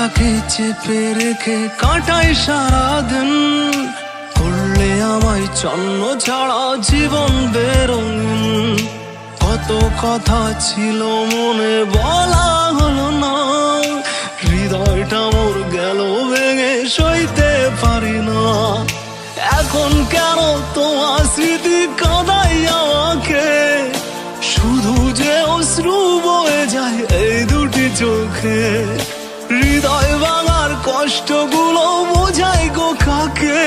দুঃখটাকে চেপে রেখে কাটাই সারাদিন, করলে আমায় চন্ন ছাড়া জীবন বেরঙিন। কত কথা ছিল মনে বলা হলো না, হৃদয়টা মোর গেল ভেঙে সইতে পারি না। এখন কেন তোমার স্মৃতি কাঁদাই আমাকে, শুধু যে অশ্রু বয়ে যায় এই দুটি চোখে। হৃদয় ভাঙার কষ্টগুলো বোঝাই গো কাকে,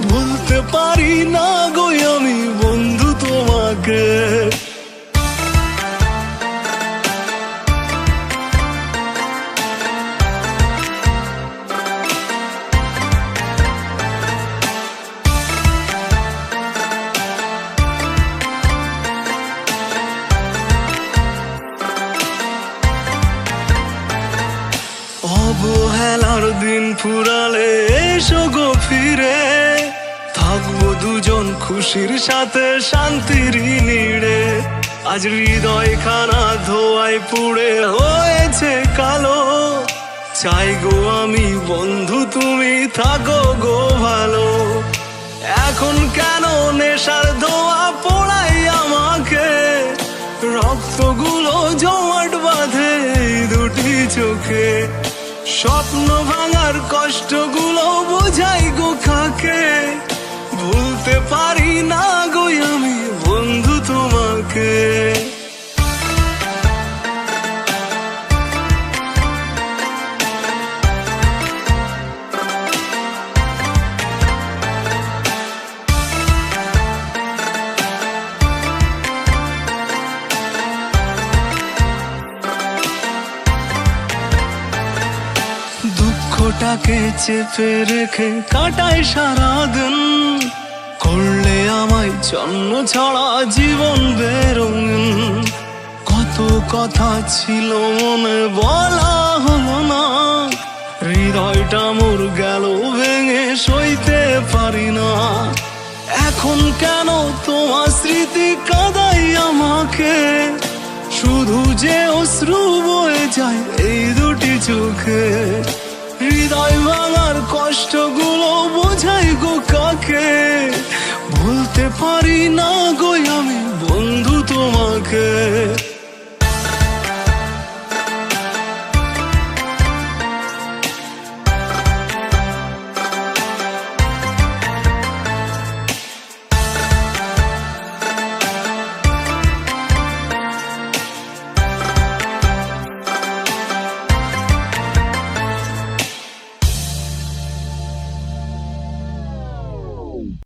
ভুলতে পারি না গো আমি বন্ধু তোমাকে। অবহেলার দিন ফুরালে এসো গো ফিরে, থাকবো দুজন খুশির সাথে শান্তির নিড়ে। আজ হৃদয় খানা ধোয়ায় পুড়ে হয়েছে কালো, চাই গো আমি বন্ধু তুমি থাকো গো ভালো। এখন কেন নেশার ধোয়া পোড়াই আমাকে, রক্তগুলো জমাট বাঁধে এই দুটি চোখে। স্বপ্ন ভাঙার কষ্টগুলো বোঝাই গো কাকে, ভুলতে পারি না গো আমি বন্ধু তোমাকে। দুঃখটাকে চেপে রেখে কাটাই সারাদিন, করলে আমায় জন্ম ছাড়া জীবন বেরঙিন। কত কথা ছিল মনে বলা হলো না, হৃদয়টা মোর গেল ভেঙে সইতে পারি না। এখন কেন তোমার স্মৃতি কাঁদাই আমাকে, শুধু যে অশ্রু বয়ে যায় এই দুটি চোখে। হৃদয় ভাঙার কষ্টগুলো বোঝাই গো কাকে, ভুলতে পারি না গো আমি বন্ধু তোমাকে।